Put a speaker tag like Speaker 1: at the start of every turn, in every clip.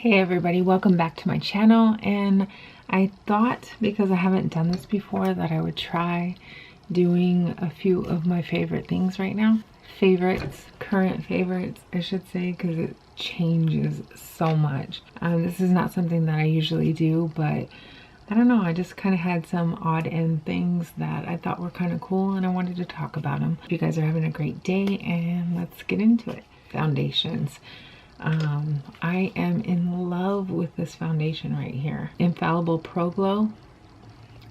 Speaker 1: Hey everybody, welcome back to my channel. And I thought, because I haven't done this before, that I would try doing a few of my favorite things right now. Favorites, current favorites I should say, because it changes so much. This is not something that I usually do, but I don't know, I just kind of had some odd end things that I thought were kind of cool and I wanted to talk about them. Hope you guys are having a great day and let's get into it. Foundations. I am in love with this foundation right here. Infallible Pro Glow.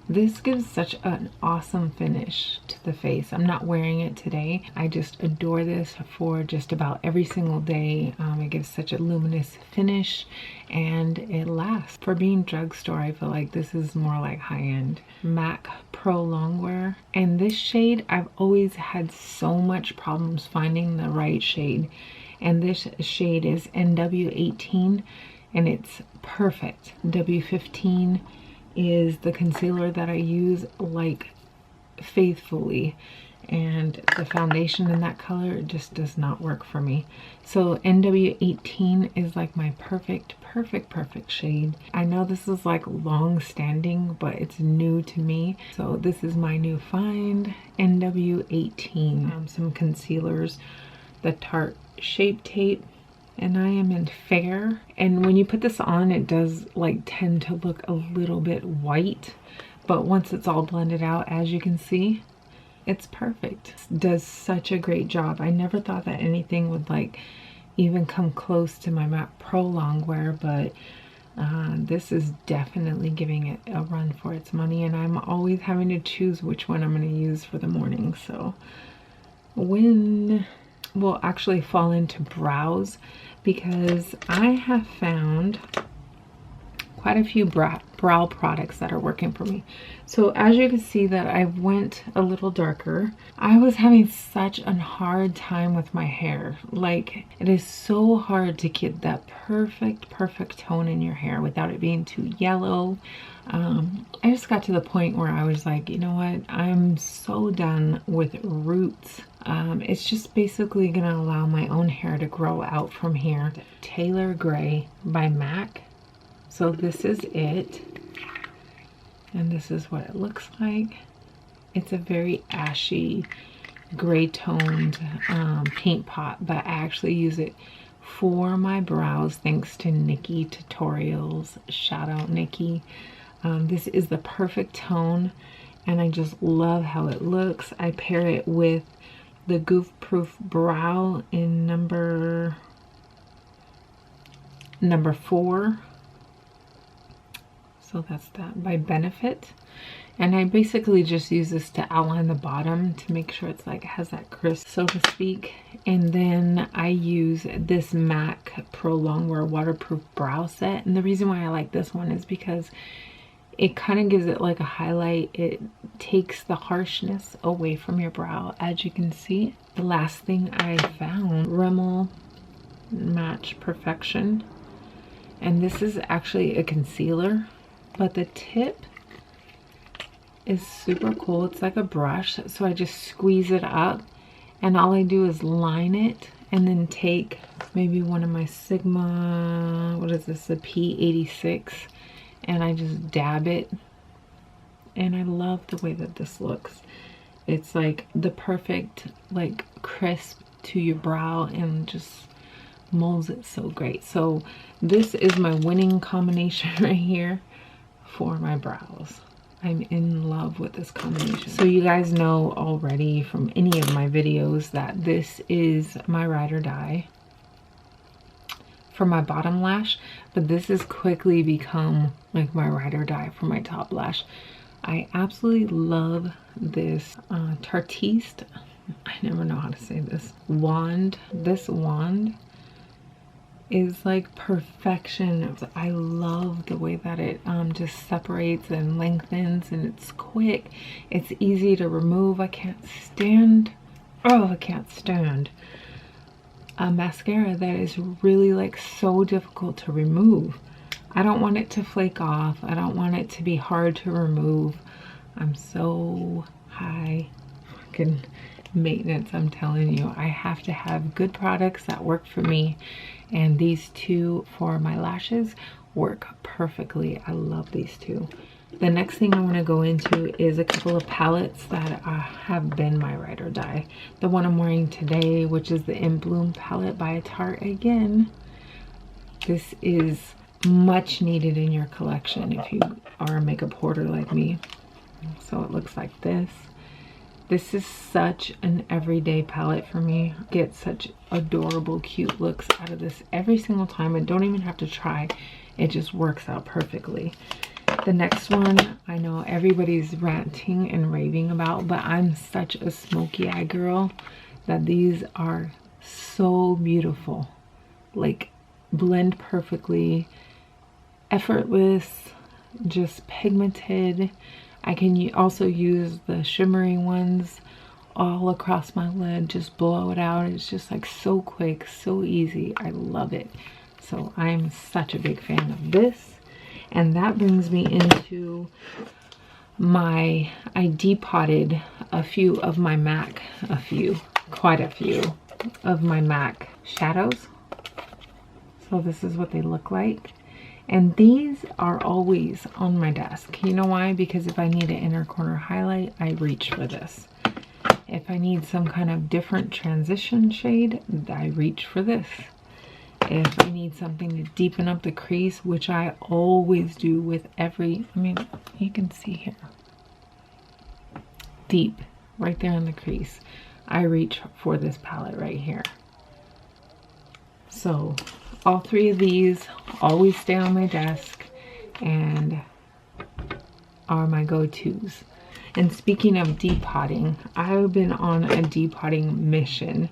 Speaker 1: This gives such an awesome finish to the face. I'm not wearing it today. I just adore this for just about every single day. It gives such a luminous finish and it lasts. For being drugstore, I feel like this is more like high-end. MAC Prolongwear. And this shade, I've always had so much problems finding the right shade. And this shade is NW18 and it's perfect. W15 is the concealer that I use like faithfully, and the foundation in that color just does not work for me. So NW18 is like my perfect shade. I know this is like long standing, but it's new to me. So this is my new find, NW18. Some concealers, the Tarte Shape Tape, and I am in Fair. And when you put this on, it does like tend to look a little bit white, but once it's all blended out, as you can see, it's perfect. It does such a great job. I never thought that anything would like even come close to my MAC Prolongwear, but this is definitely giving it a run for its money, and I'm always having to choose which one I'm going to use for the morning. So when will actually fall into brows, because I have found quite a few brow products that are working for me. So as you can see that I went a little darker. I was having such a hard time with my hair. Like, it is so hard to get that perfect tone in your hair without it being too yellow. I just got to the point where I was like, you know what, I'm so done with roots. It's just basically gonna allow my own hair to grow out from here. Taylor Gray by MAC. So this is it, and this is what it looks like. It's a very ashy gray toned paint pot, but I actually use it for my brows thanks to Nikki Tutorials. Shout out Nikki. This is the perfect tone and I just love how it looks. I pair it with the Goof Proof Brow in number 4. So that's that, by Benefit. And I basically just use this to outline the bottom to make sure it's like has that crisp, so to speak. And then I use this MAC Prolongwear waterproof brow set. And the reason why I like this one is because it kind of gives it like a highlight. It takes the harshness away from your brow, as you can see. The last thing I found, Rimmel Match Perfection. And this is actually a concealer, but the tip is super cool. It's like a brush, so I just squeeze it up and all I do is line it and then take maybe one of my Sigma, what is this, the P86, and I just dab it. And I love the way that this looks. It's like the perfect like crisp to your brow and just molds it so great. So this is my winning combination right here for my brows. I'm in love with this combination. So you guys know already from any of my videos that this is my ride or die for my bottom lash, but this has quickly become like my ride or die for my top lash. I absolutely love this Tarteiest, I never know how to say this, wand. This wand is like perfection. I love the way that it just separates and lengthens, and it's quick, it's easy to remove. I can't stand a mascara that is really like so difficult to remove. I don't want it to flake off. I don't want it to be hard to remove. I'm so high fucking maintenance, I'm telling you. I have to have good products that work for me, and these two for my lashes work perfectly. I love these two. The next thing I want to go into is a couple of palettes that have been my ride or die. The one I'm wearing today, which is the In Bloom palette by Tarte again. This is much needed in your collection if you are a makeup hoarder like me. So it looks like this. This is such an everyday palette for me. Get such adorable, cute looks out of this every single time. I don't even have to try. It just works out perfectly. The next one, I know everybody's ranting and raving about, but I'm such a smoky eye girl that these are so beautiful. Like, blend perfectly, effortless, just pigmented. I can also use the shimmery ones all across my lid, just blow it out. It's just like so quick, so easy. I love it. So I'm such a big fan of this. And that brings me into I depotted a few of my MAC, quite a few of my MAC shadows. So this is what they look like. And these are always on my desk. You know why? Because if I need an inner corner highlight, I reach for this. If I need some kind of different transition shade, I reach for this. If I need something to deepen up the crease, which I always do with every, I mean, you can see here. Deep, right there in the crease. I reach for this palette right here. So all three of these always stay on my desk and are my go-tos. And speaking of depotting, I've been on a depotting mission.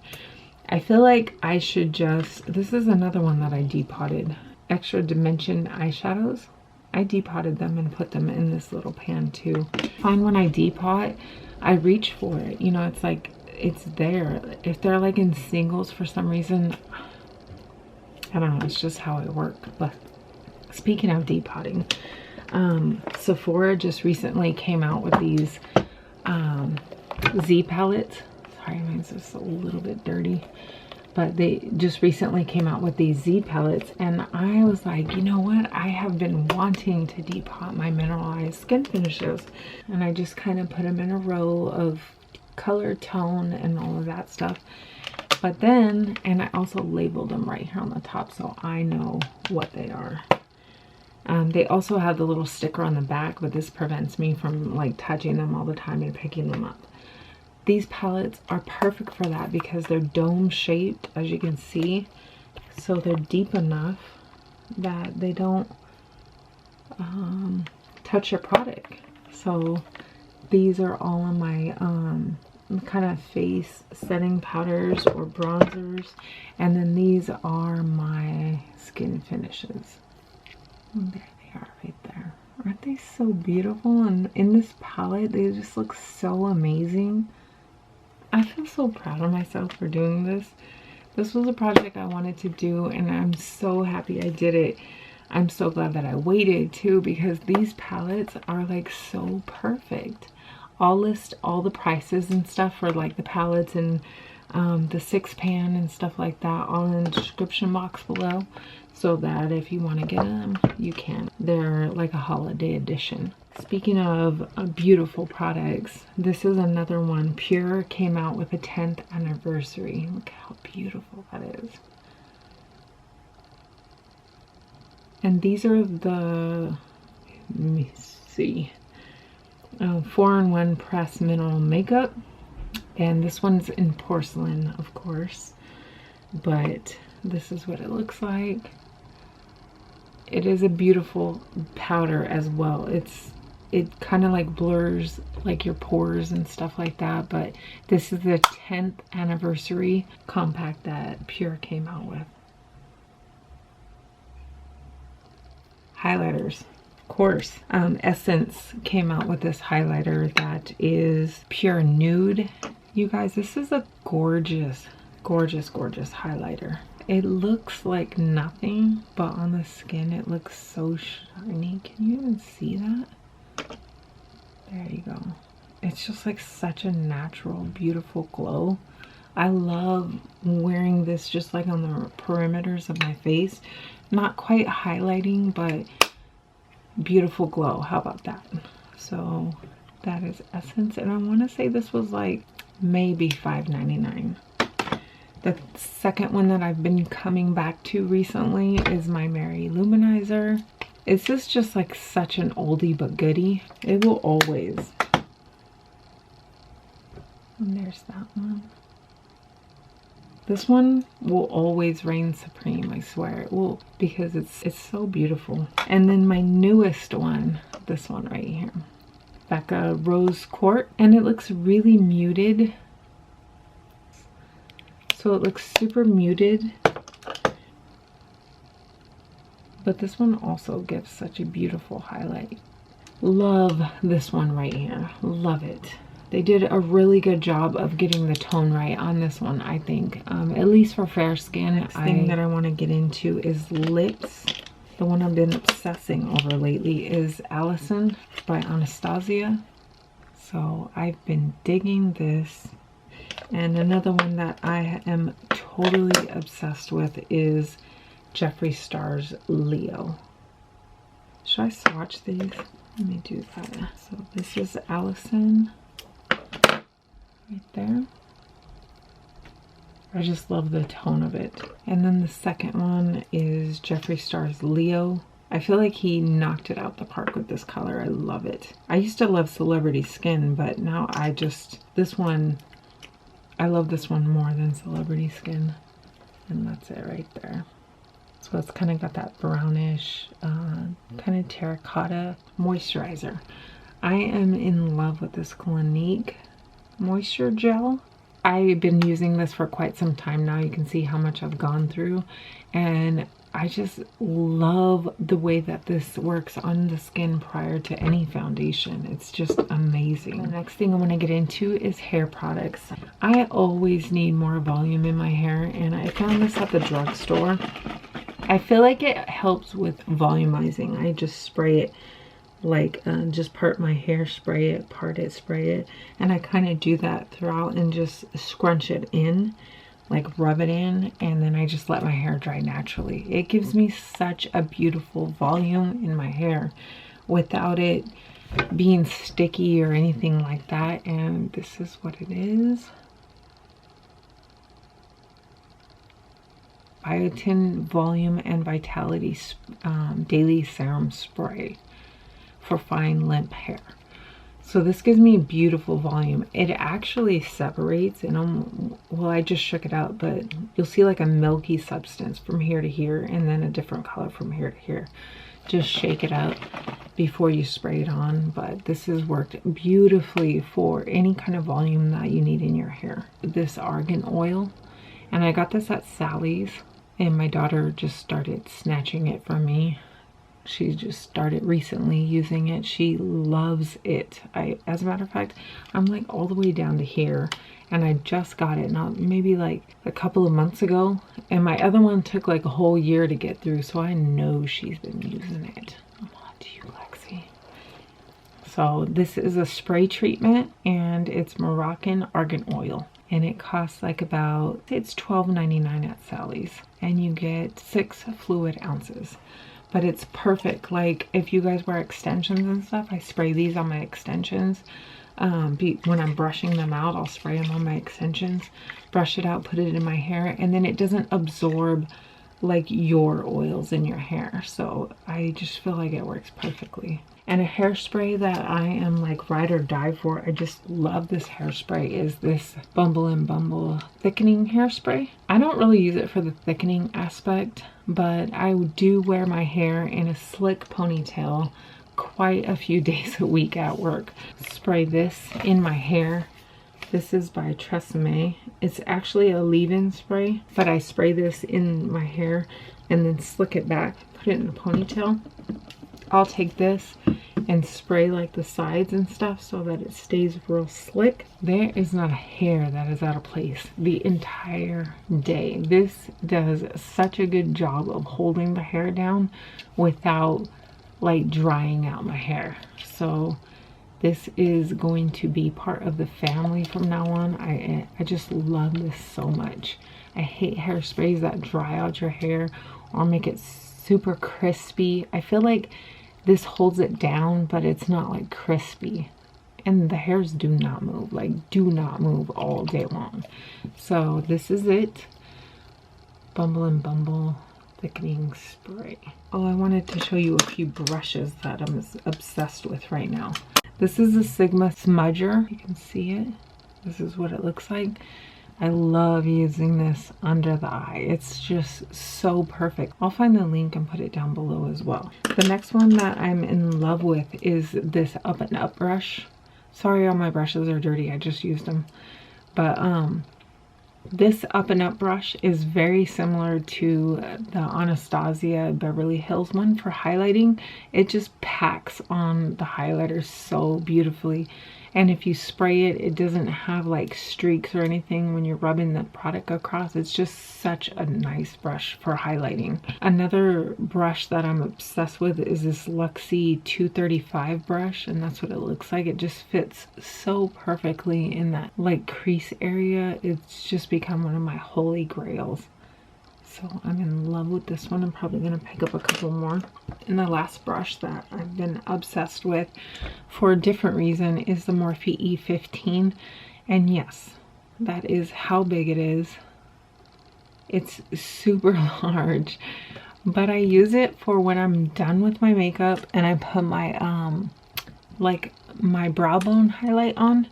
Speaker 1: I feel like I should just, this is another one that I depotted. Extra Dimension eyeshadows. I depotted them and put them in this little pan too. I find when I depot, I reach for it. You know, it's like, it's there. If they're like in singles for some reason, I don't know, it's just how I work. But speaking of depotting, Sephora just recently came out with these Z palettes. Sorry, mine's just a little bit dirty. But they just recently came out with these Z palettes, and I was like, you know what? I have been wanting to depot my mineralized skin finishes. And I just kind of put them in a row of color, tone, and all of that stuff. But then, and I also labeled them right here on the top so I know what they are. They also have the little sticker on the back, but this prevents me from like touching them all the time and picking them up. These palettes are perfect for that because they're dome shaped, as you can see. So they're deep enough that they don't touch your product. So these are all of my kind of face setting powders or bronzers. And then these are my skin finishes. And there they are right there. Aren't they so beautiful? And in this palette, they just look so amazing. I feel so proud of myself for doing this. This was a project I wanted to do, and I'm so happy I did it. I'm so glad that I waited too, because these palettes are like so perfect. I'll list all the prices and stuff for like the palettes and the 6-pan and stuff like that all in the description box below, so that if you want to get them, you can. They're like a holiday edition. Speaking of beautiful products, this is another one. Pure came out with a 10th anniversary. Look how beautiful that is. And these are the, let me see, 4-in-1 pressed mineral makeup. And this one's in porcelain, of course. But this is what it looks like. It is a beautiful powder as well. It kind of like blurs like your pores and stuff like that, but this is the 10th anniversary compact that Pure came out with. Highlighters, of course. Essence came out with this highlighter that is Pure Nude. You guys, this is a gorgeous, gorgeous, gorgeous highlighter. It looks like nothing, but on the skin it looks so shiny. Can you even see that? There you go. it's just like such a natural, beautiful glow. I love wearing this just like on the perimeters of my face. Not quite highlighting, but beautiful glow. How about that? So that is Essence, and I want to say this was like maybe $5.99. The second one that I've been coming back to recently is my Mary Lumanizer. Is this just like such an oldie but goodie? It will always. And there's that one. This one will always reign supreme, I swear it will, because it's so beautiful. And then my newest one, this one right here, Becca Rose Quartz, and it looks really muted. So it looks super muted, but this one also gives such a beautiful highlight. Love this one right here, love it. They did a really good job of getting the tone right on this one, I think. At least for fair skin. Next thing that I want to get into is lips. The one I've been obsessing over lately is ALLISON by Anastasia. So I've been digging this. And another one that I am totally obsessed with is Jeffree Star's LEO. Should I swatch these? Let me do that. So this is ALLISON. Right there. I just love the tone of it. And then the second one is Jeffree Star's LEO. I feel like he knocked it out the park with this color. I love it. I used to love Celebrity Skin, but now I just, this one, I love this one more than Celebrity Skin. And that's it right there. So it's kind of got that brownish, kind of terracotta moisturizer. I am in love with this Clinique moisture gel. I've been using this for quite some time now. You can see how much I've gone through, and I just love the way that this works on the skin prior to any foundation. It's just amazing. The next thing I want to get into is hair products. I always need more volume in my hair, and I found this at the drugstore. I feel like it helps with volumizing. I just spray it, like just part my hair, spray it, part it, spray it, and I kind of do that throughout and just scrunch it in, like rub it in, and then I just let my hair dry naturally. It gives me such a beautiful volume in my hair without it being sticky or anything like that. And this is what it is. Biotin Volume and Vitality Daily Serum Spray for fine limp hair. So this gives me beautiful volume. It actually separates, and well, I just shook it out, but you'll see like a milky substance from here to here, and then a different color from here to here. Just shake it up before you spray it on, but this has worked beautifully for any kind of volume that you need in your hair. This Argan oil, and I got this at Sally's, and my daughter just started snatching it from me. She just started recently using it. She loves it. As a matter of fact, I'm like all the way down to here, and I just got it not maybe like a couple of months ago, and my other one took like a whole year to get through, so I know she's been using it. I'm on to you, Lexi. So this is a spray treatment, and it's Moroccan argan oil, and it costs like about, it's $12.99 at Sally's, and you get 6 fluid ounces. But it's perfect, like if you guys wear extensions and stuff, I spray these on my extensions. When I'm brushing them out, I'll spray them on my extensions, brush it out, put it in my hair, and then it doesn't absorb like your oils in your hair. So I just feel like it works perfectly. And a hairspray that I am like ride or die for, I just love this hairspray, is this Bumble Thickening Hairspray. I don't really use it for the thickening aspect, but I do wear my hair in a slick ponytail quite a few days a week at work. Spray this in my hair. This is by Tresemme. It's actually a leave-in spray, but I spray this in my hair and then slick it back, put it in a ponytail. I'll take this and spray like the sides and stuff so that it stays real slick. There is not a hair that is out of place the entire day. This does such a good job of holding the hair down without like drying out my hair. So This is going to be part of the family from now on. I just love this so much. I hate hairsprays that dry out your hair or make it super crispy. I feel like this holds it down, but it's not like crispy. And the hairs do not move, like do not move all day long. So this is it. Bumble and Bumble thickening spray. Oh, I wanted to show you a few brushes that I'm obsessed with right now. This is a Sigma smudger. You can see it. This is what it looks like. I love using this under the eye. It's just so perfect. I'll find the link and put it down below as well. The next one that I'm in love with is this Up and Up brush. Sorry, all my brushes are dirty. I just used them. But this Up and Up brush is very similar to the Anastasia Beverly Hills one for highlighting. It just packs on the highlighter so beautifully. And if you spray it, it doesn't have like streaks or anything when you're rubbing the product across. It's just such a nice brush for highlighting. Another brush that I'm obsessed with is this Luxie 235 brush, and that's what it looks like. It just fits so perfectly in that like crease area. It's just become one of my holy grails. So I'm in love with this one. I'm probably going to pick up a couple more. And the last brush that I've been obsessed with for a different reason is the Morphe E15. And yes, that is how big it is. It's super large. But I use it for when I'm done with my makeup and I put my, like my brow bone highlight on.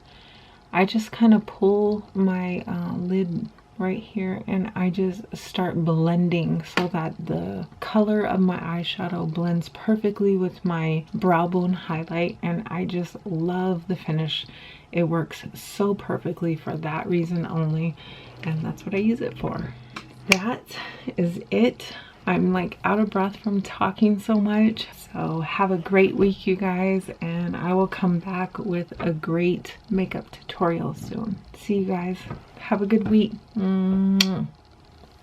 Speaker 1: I just kind of pull my lid right here and I just start blending so that the color of my eyeshadow blends perfectly with my brow bone highlight, and I just love the finish. It works so perfectly for that reason only, and that's what I use it for. That is it. I'm like out of breath from talking so much. So have a great week, you guys, and I will come back with a great makeup tutorial soon. See you guys. Have a good week.